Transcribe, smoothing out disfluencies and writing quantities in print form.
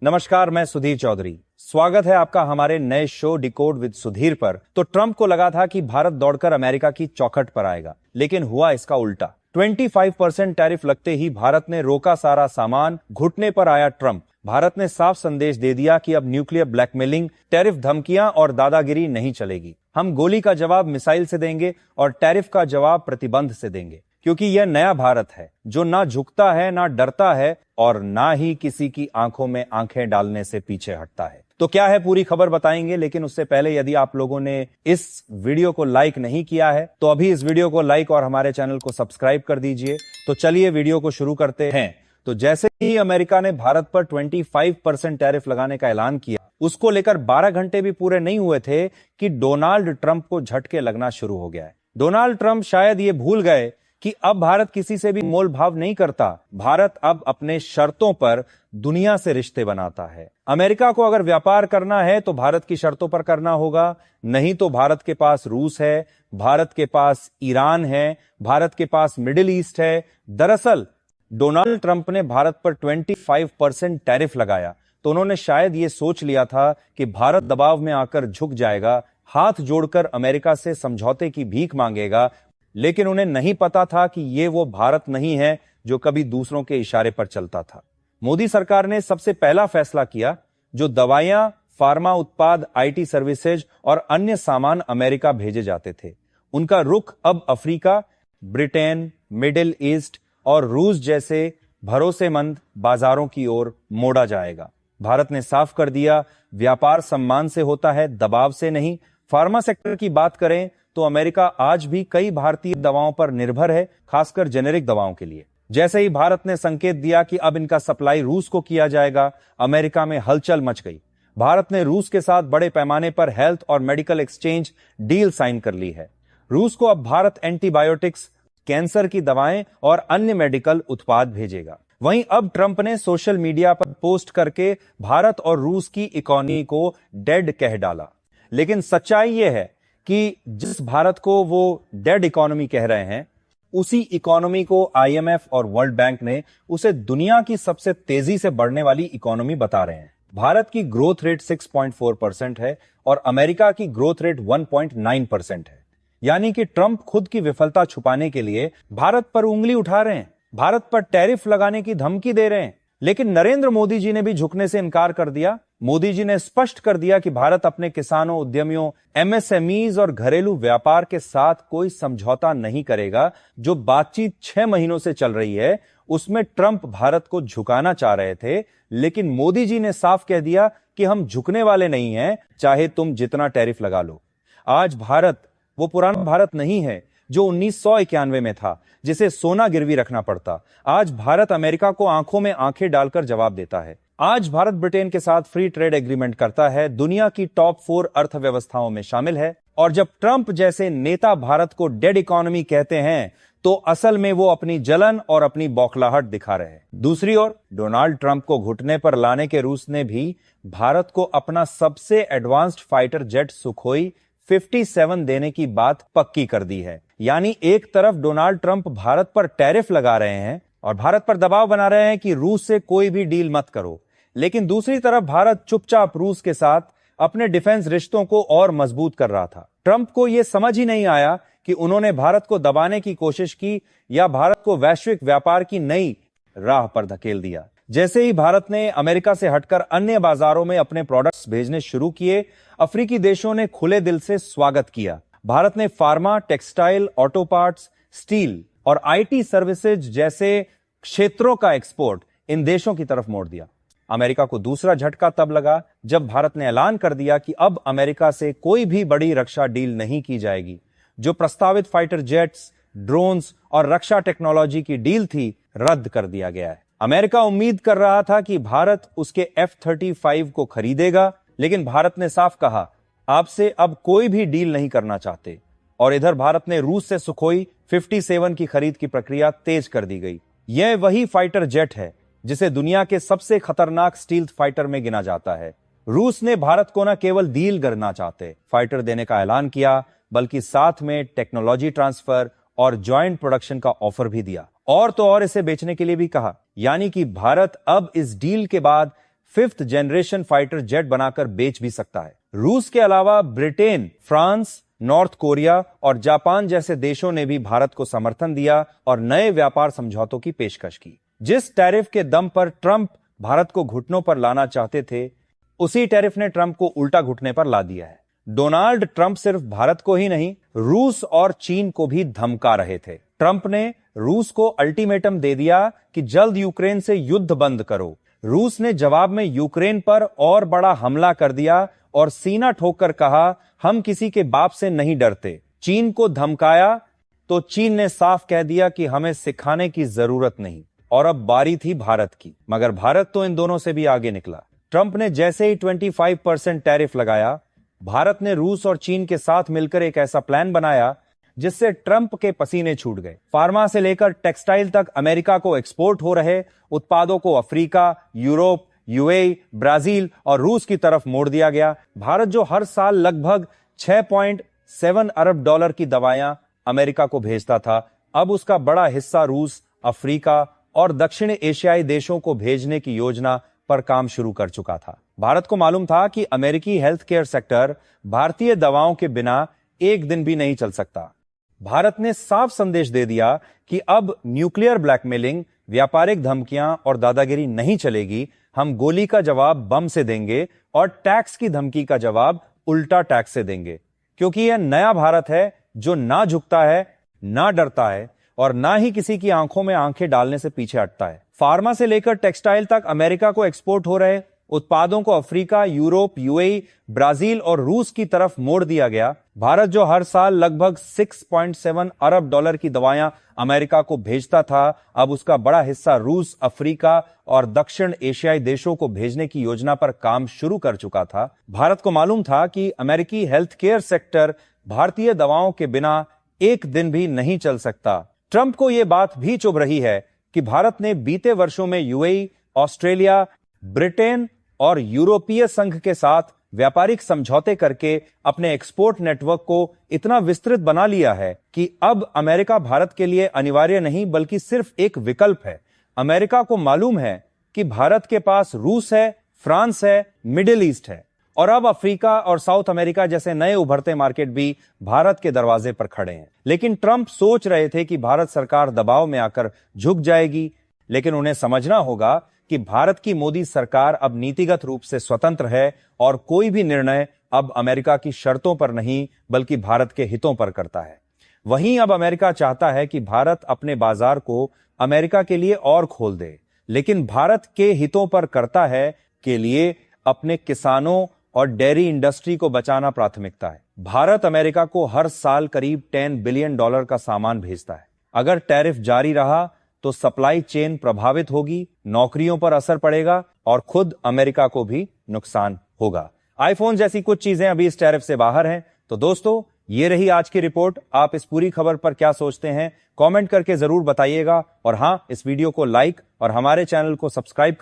नमस्कार, मैं सुधीर चौधरी। स्वागत है आपका हमारे नए शो डिकोड विद सुधीर पर। तो ट्रंप को लगा था कि भारत दौड़कर अमेरिका की चौखट पर आएगा, लेकिन हुआ इसका उल्टा। 25% टैरिफ लगते ही भारत ने रोका सारा सामान। घुटने पर आया ट्रंप। भारत ने साफ संदेश दे दिया कि अब न्यूक्लियर ब्लैकमेलिंग, टैरिफ धमकियां और दादागिरी नहीं चलेगी। हम गोली का जवाब मिसाइल से देंगे और टैरिफ का जवाब प्रतिबंध से देंगे, क्योंकि यह नया भारत है जो ना झुकता है, ना डरता है और ना ही किसी की आंखों में आंखें डालने से पीछे हटता है। तो क्या है पूरी खबर बताएंगे, लेकिन उससे पहले यदि आप लोगों ने इस वीडियो को लाइक नहीं किया है तो अभी इस वीडियो को लाइक और हमारे चैनल को सब्सक्राइब कर दीजिए। तो चलिए वीडियो को शुरू करते हैं। तो जैसे ही अमेरिका ने भारत पर 25% टैरिफ लगाने का ऐलान किया, उसको लेकर 12 घंटे भी पूरे नहीं हुए थे कि डोनाल्ड ट्रंप को झटके लगना शुरू हो गया है। डोनाल्ड ट्रंप शायद ये भूल गए कि अब भारत किसी से भी मोल भाव नहीं करता। भारत अब अपने शर्तों पर दुनिया से रिश्ते बनाता है। अमेरिका को अगर व्यापार करना है तो भारत की शर्तों पर करना होगा, नहीं तो भारत के पास रूस है, भारत के पास ईरान है, भारत के पास मिडिल ईस्ट है। दरअसल डोनाल्ड ट्रंप ने भारत पर 25% टैरिफ लगाया तो उन्होंने शायद ये सोच लिया था कि भारत दबाव में आकर झुक जाएगा, हाथ जोड़कर अमेरिका से समझौते की भीख मांगेगा। लेकिन उन्हें नहीं पता था कि ये वो भारत नहीं है जो कभी दूसरों के इशारे पर चलता था। मोदी सरकार ने सबसे पहला फैसला किया, जो दवाइयां, फार्मा उत्पाद, आईटी सर्विसेज और अन्य सामान अमेरिका भेजे जाते थे, उनका रुख अब अफ्रीका, ब्रिटेन, मिडिल ईस्ट और रूस जैसे भरोसेमंद बाजारों की ओर मोड़ा जाएगा। भारत ने साफ कर दिया, व्यापार सम्मान से होता है, दबाव से नहीं। फार्मा सेक्टर की बात करें तो अमेरिका आज भी कई भारतीय दवाओं पर निर्भर है, खासकर जेनेरिक दवाओं के लिए। जैसे ही भारत ने संकेत दिया कि अब इनका सप्लाई रूस को किया जाएगा, अमेरिका में हलचल मच गई। भारत ने रूस के साथ बड़े पैमाने पर हेल्थ और मेडिकल एक्सचेंज डील साइन कर ली है। रूस को अब भारत एंटीबायोटिक्स, कैंसर की दवाएं और अन्य मेडिकल उत्पाद भेजेगा। वहीं अब ट्रंप ने सोशल मीडिया पर पोस्ट करके भारत और रूस की इकोनॉमी को डेड कह डाला। लेकिन सच्चाई यह है कि जिस भारत को वो डेड इकोनॉमी कह रहे हैं, उसी इकोनॉमी को आईएमएफ और वर्ल्ड बैंक ने उसे दुनिया की सबसे तेजी से बढ़ने वाली इकोनॉमी बता रहे हैं। भारत की ग्रोथ रेट 6.4% है और अमेरिका की ग्रोथ रेट 1.9% है। यानी कि ट्रंप खुद की विफलता छुपाने के लिए भारत पर उंगली उठा रहे हैं, भारत पर टैरिफ लगाने की धमकी दे रहे हैं। लेकिन नरेंद्र मोदी जी ने भी झुकने से इनकार कर दिया। मोदी जी ने स्पष्ट कर दिया कि भारत अपने किसानों, उद्यमियों, एमएसएमईज और घरेलू व्यापार के साथ कोई समझौता नहीं करेगा। जो बातचीत 6 महीनों से चल रही है, उसमें ट्रंप भारत को झुकाना चाह रहे थे, लेकिन मोदी जी ने साफ कह दिया कि हम झुकने वाले नहीं हैं, चाहे तुम जितना टैरिफ लगा लो। आज भारत वो पुराना भारत नहीं है जो 1991 में था, जिसे सोना गिरवी रखना पड़ता। आज भारत अमेरिका को आंखों में आंखें डालकर जवाब देता है। आज भारत ब्रिटेन के साथ फ्री ट्रेड एग्रीमेंट करता है, दुनिया की टॉप 4 अर्थव्यवस्थाओं में शामिल है। और जब ट्रंप जैसे नेता भारत को डेड इकोनॉमी कहते हैं, तो असल में वो अपनी जलन और अपनी बौखलाहट दिखा रहे हैं। दूसरी ओर डोनाल्ड ट्रंप को घुटने पर लाने के रूस ने भी भारत को अपना सबसे एडवांस्ड फाइटर जेट सुखोई 57 देने की बात पक्की कर दी है। यानी एक तरफ डोनाल्ड ट्रंप भारत पर टैरिफ लगा रहे हैं और भारत पर दबाव बना रहे हैं कि रूस से कोई भी डील मत करो, लेकिन दूसरी तरफ भारत चुपचाप रूस के साथ अपने डिफेंस रिश्तों को और मजबूत कर रहा था। ट्रंप को यह समझ ही नहीं आया कि उन्होंने भारत को दबाने की कोशिश की या भारत को वैश्विक व्यापार की नई राह पर धकेल दिया। जैसे ही भारत ने अमेरिका से हटकर अन्य बाजारों में अपने प्रोडक्ट्स भेजने शुरू किए, अफ्रीकी देशों ने खुले दिल से स्वागत किया। भारत ने pharma, textile, auto parts, steel और आईटी सर्विसेज जैसे क्षेत्रों का एक्सपोर्ट इन देशों की तरफ मोड़ दिया। अमेरिका को दूसरा झटका तब लगा जब भारत ने ऐलान कर दिया कि अब अमेरिका से कोई भी बड़ी रक्षा डील नहीं की जाएगी। जो प्रस्तावित फाइटर जेट्स, ड्रोन्स और रक्षा टेक्नोलॉजी की डील थी, रद्द कर दिया गया है। अमेरिका उम्मीद कर रहा था कि भारत उसके F-35 को खरीदेगा, लेकिन भारत ने साफ कहा, आपसे अब कोई भी डील नहीं करना चाहते। और इधर भारत ने रूस से सुखोई 57 की खरीद की प्रक्रिया तेज कर दी गई। यह वही फाइटर जेट है जिसे दुनिया के सबसे खतरनाक स्टील्थ फाइटर में गिना जाता है। रूस ने भारत को न केवल डील करना चाहते फाइटर देने का ऐलान किया, बल्कि साथ में टेक्नोलॉजी ट्रांसफर और ज्वाइंट प्रोडक्शन का ऑफर भी दिया, और तो और इसे बेचने के लिए भी कहा। यानी कि भारत अब इस डील के बाद 5th जनरेशन फाइटर जेट बनाकर बेच भी सकता है। रूस के अलावा ब्रिटेन, फ्रांस, नॉर्थ कोरिया और जापान जैसे देशों ने भी भारत को समर्थन दिया और नए व्यापार समझौतों की पेशकश की। जिस टैरिफ के दम पर ट्रंप भारत को घुटनों पर लाना चाहते थे, उसी टैरिफ ने ट्रंप को उल्टा घुटने पर ला दिया है। डोनाल्ड ट्रंप सिर्फ भारत को ही नहीं, रूस और चीन को भी धमका रहे थे। ट्रंप ने रूस को अल्टीमेटम दे दिया कि जल्द यूक्रेन से युद्ध बंद करो। रूस ने जवाब में यूक्रेन पर और बड़ा हमला कर दिया और सीना ठोककर कहा, हम किसी के बाप से नहीं डरते। चीन को धमकाया तो चीन ने साफ कह दिया कि हमें सिखाने की जरूरत नहीं। और अब बारी थी भारत की, मगर भारत तो इन दोनों से भी आगे निकला। ट्रंप ने जैसे ही 25% टैरिफ लगाया, भारत ने रूस और चीन के साथ मिलकर एक ऐसा प्लान बनाया जिससे ट्रंप के पसीने छूट गए। फार्मा से लेकर टेक्सटाइल तक अमेरिका को एक्सपोर्ट हो रहे उत्पादों को अफ्रीका, यूरोप, यूएई, ब्राजील और रूस की तरफ मोड़ दिया गया। भारत जो हर साल लगभग 6.7 अरब डॉलर की दवाएं अमेरिका को भेजता था, अब उसका बड़ा हिस्सा रूस, अफ्रीका और दक्षिण एशियाई देशों को भेजने की योजना पर काम शुरू कर चुका था। भारत को मालूम था कि अमेरिकी हेल्थ केयर सेक्टर भारतीय दवाओं के बिना एक दिन भी नहीं चल सकता। भारत ने साफ संदेश दे दिया कि अब न्यूक्लियर ब्लैकमेलिंग, व्यापारिक धमकियां और दादागिरी नहीं चलेगी। हम गोली का जवाब बम से देंगे और टैक्स की धमकी का जवाब उल्टा टैक्स से देंगे, क्योंकि यह नया भारत है जो ना झुकता है, ना डरता है और ना ही किसी की आंखों में आंखें डालने से पीछे हटता है। फार्मा से लेकर टेक्सटाइल तक अमेरिका को एक्सपोर्ट हो रहे उत्पादों को अफ्रीका, यूरोप, यूएई, ब्राजील और रूस की तरफ मोड़ दिया गया। भारत जो हर साल लगभग 6.7 अरब डॉलर की दवाएं अमेरिका को भेजता था, अब उसका बड़ा हिस्सा रूस, अफ्रीका और दक्षिण एशियाई देशों को भेजने की योजना पर काम शुरू कर चुका था। भारत को मालूम था कि अमेरिकी हेल्थ केयर सेक्टर भारतीय दवाओं के बिना एक दिन भी नहीं चल सकता। ट्रंप को यह बात भी चुभ रही है कि भारत ने बीते वर्षों में यूएई, ऑस्ट्रेलिया, ब्रिटेन और यूरोपीय संघ के साथ व्यापारिक समझौते करके अपने एक्सपोर्ट नेटवर्क को इतना विस्तृत बना लिया है कि अब अमेरिका भारत के लिए अनिवार्य नहीं बल्कि सिर्फ एक विकल्प है। अमेरिका को मालूम है कि भारत के पास रूस है, फ्रांस है, मिडिल ईस्ट है और अब अफ्रीका और साउथ अमेरिका जैसे नए उभरते मार्केट भी भारत के दरवाजे पर खड़े हैं। लेकिन ट्रंप सोच रहे थे कि भारत सरकार दबाव में आकर झुक जाएगी, लेकिन उन्हें समझना होगा कि भारत की मोदी सरकार अब नीतिगत रूप से स्वतंत्र है और कोई भी निर्णय अब अमेरिका की शर्तों पर नहीं बल्कि भारत के हितों पर करता है। वहीं अब अमेरिका चाहता है कि भारत अपने बाजार को अमेरिका के लिए और खोल दे, लेकिन भारत के हितों पर करता है के लिए अपने किसानों और डेयरी इंडस्ट्री को बचाना प्राथमिकता है। भारत अमेरिका को हर साल करीब $10 बिलियन का सामान भेजता है। अगर टैरिफ जारी रहा तो सप्लाई चेन प्रभावित होगी, नौकरियों पर असर पड़ेगा और खुद अमेरिका को भी नुकसान होगा। आईफोन जैसी कुछ चीजें अभी इस टैरिफ से बाहर हैं। तो दोस्तों, ये रही आज की रिपोर्ट। आप इस पूरी खबर पर क्या सोचते हैं, कमेंट करके जरूर बताइएगा और हां, इस वीडियो को लाइक और हमारे चैनल को सब्सक्राइब